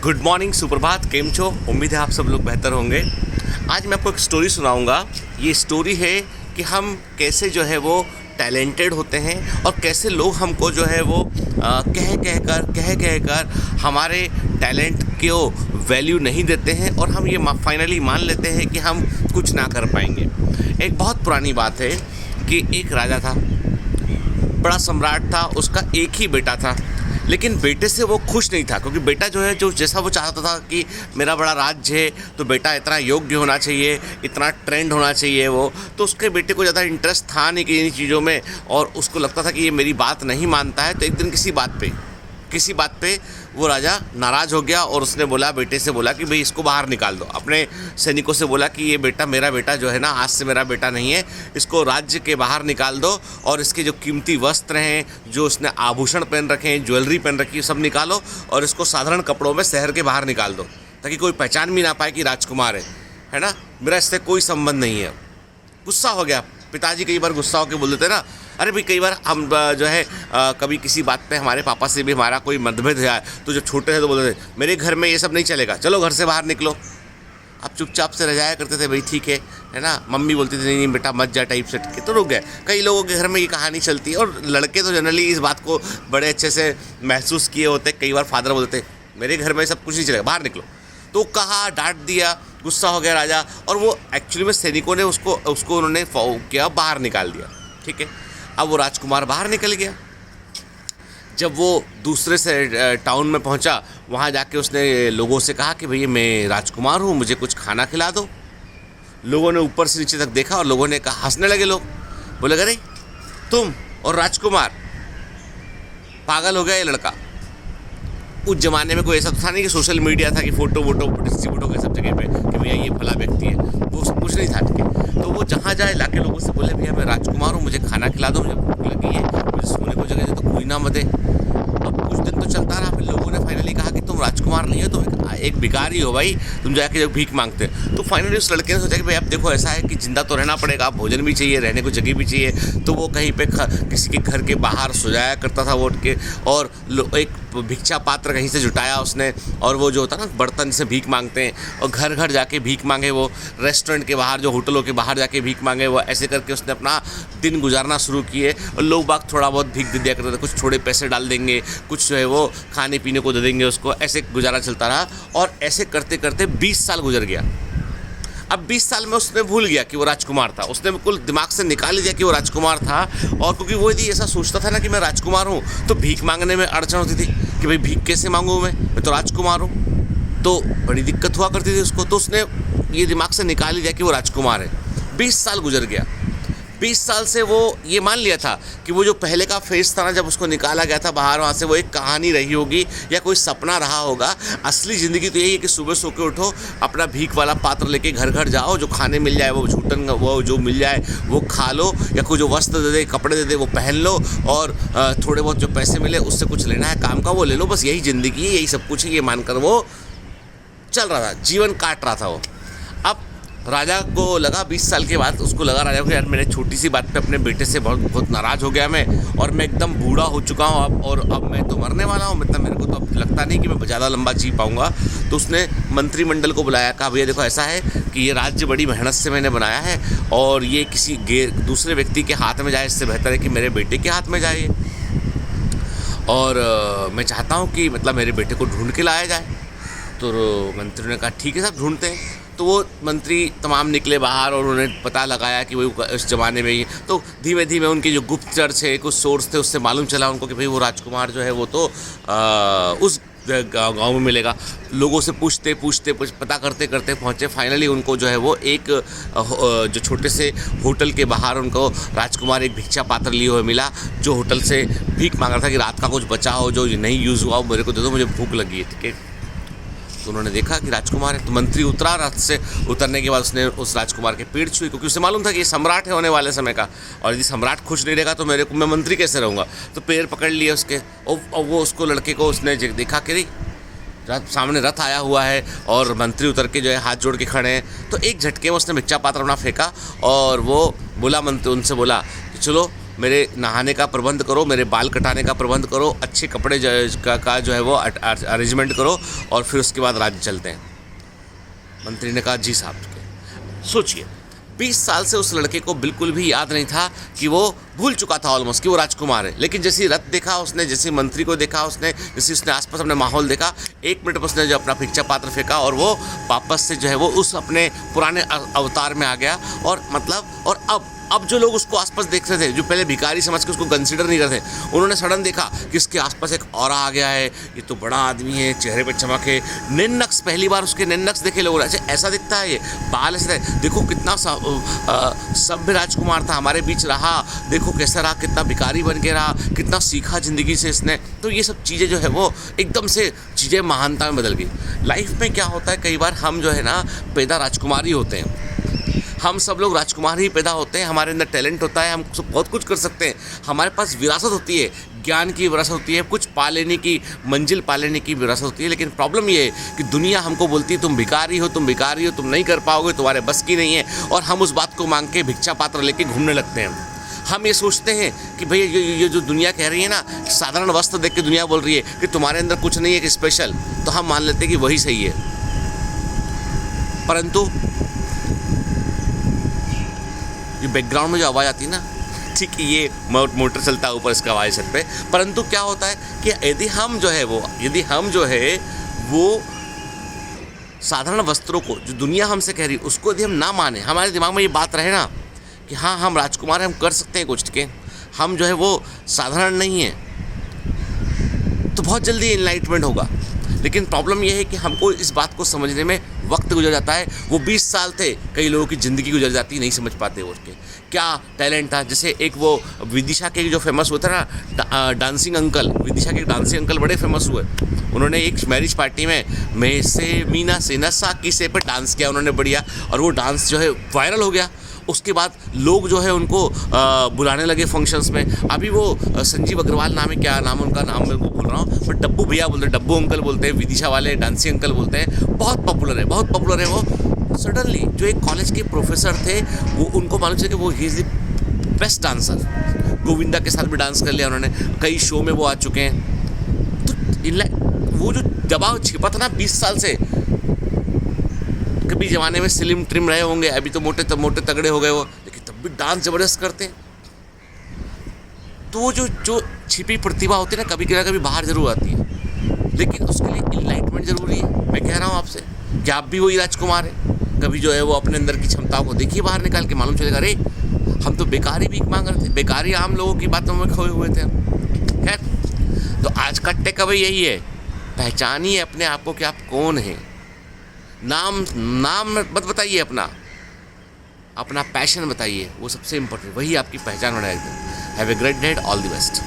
Good morning, सुप्रभात, केम छो। उम्मीद है आप सब लोग बेहतर होंगे। आज मैं आपको एक स्टोरी सुनाऊंगा। ये स्टोरी है कि हम कैसे जो है वो टैलेंटेड होते हैं और कैसे लोग हमको जो है वो कह कर हमारे टैलेंट को वैल्यू नहीं देते हैं और हम ये फाइनली मान लेते हैं कि हम कुछ ना कर पाएंगे। एक बहुत पुरानी बात है कि एक राजा था, बड़ा सम्राट था, उसका एक ही बेटा था, लेकिन बेटे से वो खुश नहीं था क्योंकि बेटा जो है जो जैसा वो चाहता था कि मेरा बड़ा राज्य है तो बेटा इतना योग्य होना चाहिए, इतना ट्रेंड होना चाहिए वो, तो उसके बेटे को ज़्यादा इंटरेस्ट था नहीं कि इन चीज़ों में, और उसको लगता था कि ये मेरी बात नहीं मानता है। तो एक दिन किसी बात पे वो राजा नाराज़ हो गया और उसने बोला, बेटे से बोला कि भाई इसको बाहर निकाल दो। अपने सैनिकों से बोला कि ये बेटा, मेरा बेटा जो है ना, आज से मेरा बेटा नहीं है, इसको राज्य के बाहर निकाल दो और इसके जो कीमती वस्त्र हैं, जो उसने आभूषण पहन रखे हैं, ज्वेलरी पहन रखी है, सब निकालो और इसको साधारण कपड़ों में शहर के बाहर निकाल दो ताकि कोई पहचान भी ना पाए कि राजकुमार है ना, मेरा इससे कोई संबंध नहीं है। गुस्सा हो गया पिताजी, कई बार गुस्सा होकर बोल देते ना, अरे भाई कई बार हम जो है कभी किसी बात पे हमारे पापा से भी हमारा कोई मतभेद है तो जो छोटे थे तो बोलते थे मेरे घर में ये सब नहीं चलेगा, चलो घर से बाहर निकलो। अब चुपचाप से रह जाया करते थे, भाई ठीक है ना। मम्मी बोलती थी नहीं बेटा मत जा टाइप से, तो रुक गए। कई लोगों के घर में ये कहानी चलती है और लड़के तो जनरली इस बात को बड़े अच्छे से महसूस किए होते। कई बार फादर बोलते मेरे घर में सब कुछ नहीं चलेगा, बाहर निकलो। तो कहा, डांट दिया, गुस्सा हो गया राजा, और वो एक्चुअली में सैनिकों ने उसको उन्होंने किया, बाहर निकाल दिया। ठीक है, अब वो राजकुमार बाहर निकल गया। जब वो दूसरे से टाउन में पहुंचा, वहाँ जाके उसने लोगों से कहा कि भैया मैं राजकुमार हूँ, मुझे कुछ खाना खिला दो। लोगों ने ऊपर से नीचे तक देखा और लोगों ने कहा, हंसने लगे लोग, बोले अरे तुम और राजकुमार, पागल हो गया ये लड़का। उस ज़माने में कोई ऐसा तो था नहीं कि सोशल मीडिया था कि फ़ोटो डिस्ट्रीब्यूट हो गए सब जगह पे कि भैया ये फला व्यक्ति है, वो सब कुछ नहीं था। ठीक है, तो वो जहाँ जाए लाके लोगों से बोले भैया मैं राजकुमार हूँ, मुझे खाना खिला दो, मुझे भूख लगी है, मुझे सोने को जगह दे तो कोई ना मदे। अब कुछ दिन तो चलता रहा, फिर लोगों ने फाइनली कहा कि तुम राजकुमार नहीं हो, तुम एक भिखारी हो भाई, तुम जाके जब भीख मांगते। तो फाइनली उस लड़के ने सोचा कि भाई अब देखो ऐसा है कि जिंदा तो रहना पड़ेगा, भोजन भी चाहिए, रहने को जगह भी चाहिए। तो वो कहीं पे किसी के घर के बाहर सुजाया करता था वो उठ के, और एक भिक्षा पात्र कहीं से जुटाया उसने, और वो जो होता ना बर्तन से भीख मांगते हैं, और घर घर जाके भीख मांगे, वो रेस्टोरेंट के बाहर, जो होटलों के बाहर जाके भीख मांगे, वो ऐसे करके उसने अपना दिन गुजारना शुरू किए। और लोग बाग थोड़ा बहुत भीख दे दिया करते थे, कुछ थोड़े पैसे डाल देंगे, कुछ जो है वो खाने पीने को दे देंगे उसको, ऐसे गुजारा चलता रहा। और ऐसे करते करते 20 साल गुजर गया। अब 20 साल में उसने भूल गया कि वो राजकुमार था, उसने बिल्कुल दिमाग से निकाल दिया कि वो राजकुमार था। और क्योंकि वो यदि ऐसा सोचता था ना कि मैं राजकुमार हूँ, तो भीख मांगने में अड़चन होती थी कि भाई भीख कैसे मांगूँ, मैं तो राजकुमार हूँ, तो बड़ी दिक्कत हुआ करती थी उसको। तो उसने ये दिमाग से निकाल ही दिया कि वो राजकुमार है। 20 साल गुजर गया। 20 साल से वो ये मान लिया था कि वो जो पहले का फेस था ना, जब उसको निकाला गया था बाहर, वहाँ से वो एक कहानी रही होगी या कोई सपना रहा होगा। असली ज़िंदगी तो यही है कि सुबह सो के उठो, अपना भीख वाला पात्र लेके घर घर जाओ, जो खाने मिल जाए वो झूठन वो जो मिल जाए वो खा लो, या कोई जो वस्त्र दे दे, कपड़े दे दे वो पहन लो, और थोड़े बहुत जो पैसे मिले उससे कुछ लेना है काम का वो ले लो। बस यही ज़िंदगी है, यही सब कुछ है, ये मानकर वो चल रहा था, जीवन काट रहा था वो। अब राजा को लगा 20 साल के बाद, उसको लगा राजा को यार मैंने छोटी सी बात पे अपने बेटे से बहुत नाराज़ हो गया मैं, और मैं एकदम बूढ़ा हो चुका हूँ अब, और अब मैं तो मरने वाला हूँ, मतलब मेरे को तो अब लगता नहीं कि मैं ज़्यादा लंबा जी पाऊँगा। तो उसने मंत्रिमंडल को बुलाया, कहा भैया देखो ऐसा है कि ये राज्य बड़ी मेहनत से मैंने बनाया है, और ये किसी दूसरे व्यक्ति के हाथ में जाए इससे बेहतर है कि मेरे बेटे के हाथ में जाए, और मैं चाहता हूँ कि मतलब मेरे बेटे को ढूंढ के लाया जाए। तो मंत्री ने कहा ठीक है साहब, ढूंढते हैं। तो वो मंत्री तमाम निकले बाहर और उन्होंने पता लगाया कि वो इस ज़माने में ही, तो धीमे धीमे उनके जो गुप्तचर थे, कुछ सोर्स थे, उससे मालूम चला उनको कि भाई वो राजकुमार जो है वो तो उस गांव में मिलेगा। लोगों से पूछते पता करते करते पहुँचे, फाइनली उनको जो है वो एक जो छोटे से होटल के बाहर उनको राजकुमार एक भिक्षा पात्र लिए हुए मिला, जो होटल से भीख मांग रहा था कि रात का कुछ बचा हो जो नहीं यूज़ हुआ मेरे को दे दो, मुझे भूख लगी है। ठीक है, तो उन्होंने देखा कि राजकुमार है, तो मंत्री उतरा, रात से उतरने के बाद उसने उस राजकुमार के पेड़ छुई, क्योंकि उसे मालूम था कि ये सम्राट है होने वाले समय का, और यदि सम्राट खुश नहीं रहेगा तो मैं मंत्री कैसे रहूँगा। तो पैर पकड़ लिए उसके, और वो उसको लड़के को उसने देखा कि सामने रथ आया हुआ है और मंत्री उतर के जो है हाथ जोड़ के खड़े हैं। तो एक झटके में उसने भिक्षा पात्र अपना फेंका और वो बोला, मंत्री उनसे बोला कि चलो मेरे नहाने का प्रबंध करो, मेरे बाल कटाने का प्रबंध करो, अच्छे कपड़े का जो है वो अरेंजमेंट करो और फिर उसके बाद राज्य चलते हैं। मंत्री ने कहा जी साहब। सोचिए 20 साल से उस लड़के को बिल्कुल भी याद नहीं था कि वो भूल चुका था ऑलमोस्ट कि वो राजकुमार है। लेकिन जैसे रथ देखा उसने, जैसे मंत्री को देखा उसने, जैसे उसने आसपास अपने माहौल देखा, 1 मिनट में उसने जो अपना भिक्षा पात्र फेंका और वो वापस से जो है वो उस अपने पुराने अवतार में आ गया। और मतलब और अब जो लोग उसको आसपास देख रहे थे, जो पहले भिखारी समझ के उसको कंसीडर नहीं करते, उन्होंने सडन देखा कि इसके आसपास एक औरा आ गया है, ये तो बड़ा आदमी है, चेहरे पे चमक है, निन्नक्स, पहली बार उसके निन्नक्स देखे लोगों ने। अच्छा ऐसा दिखता है, ये बाल ऐसे, देखो कितना सभ्य राजकुमार था, हमारे बीच रहा, देखो कैसा रहा, कितना भिखारी बन के रहा, कितना सीखा ज़िंदगी से इसने। तो ये सब चीज़ें जो है वो एकदम से चीज़ें महानता में बदल गई। लाइफ में क्या होता है, कई बार हम जो है ना पैदा राजकुमार ही होते हैं। हम सब लोग राजकुमार ही पैदा होते हैं, हमारे अंदर टैलेंट होता है, हम बहुत कुछ कर सकते हैं, हमारे पास विरासत होती है, ज्ञान की विरासत होती है, कुछ पा लेने की, मंजिल पा लेने की विरासत होती है। लेकिन प्रॉब्लम ये है कि दुनिया हमको बोलती है तुम भिखारी हो, तुम भिखारी हो, तुम नहीं कर पाओगे, तुम्हारे बस की नहीं है, और हम उस बात को मांग के भिक्षा पात्र लेके घूमने लगते हैं। हम ये सोचते हैं कि भाई ये जो दुनिया कह रही है ना, साधारण वस्त्र देख के दुनिया बोल रही है कि तुम्हारे अंदर कुछ नहीं है कि स्पेशल, तो हम मान लेते हैं कि वही सही है। परंतु ये बैकग्राउंड में जो आवाज़ आती है ना, ठीक है, ये मोटर चलता है ऊपर इसका आवाज़ छत पे। परंतु क्या होता है कि यदि हम जो है वो साधारण वस्त्रों को, जो दुनिया हमसे कह रही है, उसको यदि हम ना माने, हमारे दिमाग में ये बात रहे ना कि हाँ हम राजकुमार हैं, हम कर सकते हैं कुछ के, हम जो है वो साधारण नहीं है, तो बहुत जल्दी इनलाइटमेंट होगा। लेकिन प्रॉब्लम यह है कि हमको इस बात को समझने में वक्त गुजर जाता है। वो 20 साल थे, कई लोगों की ज़िंदगी गुजर जाती, नहीं समझ पाते वो उसके क्या टैलेंट था। जैसे एक वो विदिशा के जो फेमस हुआ था ना, डांसिंग अंकल, विदिशा के डांसिंग अंकल बड़े फेमस हुए। उन्होंने एक मैरिज पार्टी में मैं से मीना से नशा की से पर डांस किया उन्होंने बढ़िया, और वो डांस जो है वायरल हो गया। उसके बाद लोग जो है उनको बुलाने लगे फंक्शंस में। अभी वो संजीव अग्रवाल नाम है, क्या नाम उनका, नाम मेरे को भूल रहा हूँ, पर डब्बू भैया बोलते हैं, डब्बू अंकल बोलते हैं, विदिशा वाले डांसिंग अंकल बोलते हैं, बहुत पॉपुलर है वो। सडनली जो एक कॉलेज के प्रोफेसर थे, वो उनको मालूम चला कि वो he is the best dancer. Govinda के साथ भी डांस कर लिया उन्होंने, कई शो में वो आ चुके हैं। तो वो जो दबाव छिपा था ना 20 साल से, कभी ज़माने में स्लिम ट्रिम रहे होंगे, अभी तो मोटे तगड़े हो गए वो, लेकिन तब भी डांस ज़बरदस्त करते हैं। तो वो जो छिपी प्रतिभा होती है ना, कभी ना कभी बाहर जरूर आती है, लेकिन उसके लिए इनलाइटमेंट जरूरी है। मैं कह रहा हूँ आपसे कि आप भी वही राजकुमार है। कभी जो है वो अपने अंदर की क्षमताओं को देखिए, बाहर निकाल के, मालूम चलेगा अरे हम तो बेकारी भीख मांग रहे थे, बेकारी आम लोगों की बातों में खोए हुए थे। खैर, तो आज का टेक अवे यही है, पहचानिए अपने आप को कि आप कौन हैं। नाम मत बताइए, अपना पैशन बताइए, वो सबसे इम्पोर्टेंट, वही आपकी पहचान बनाएगा। Have a great day, all the best.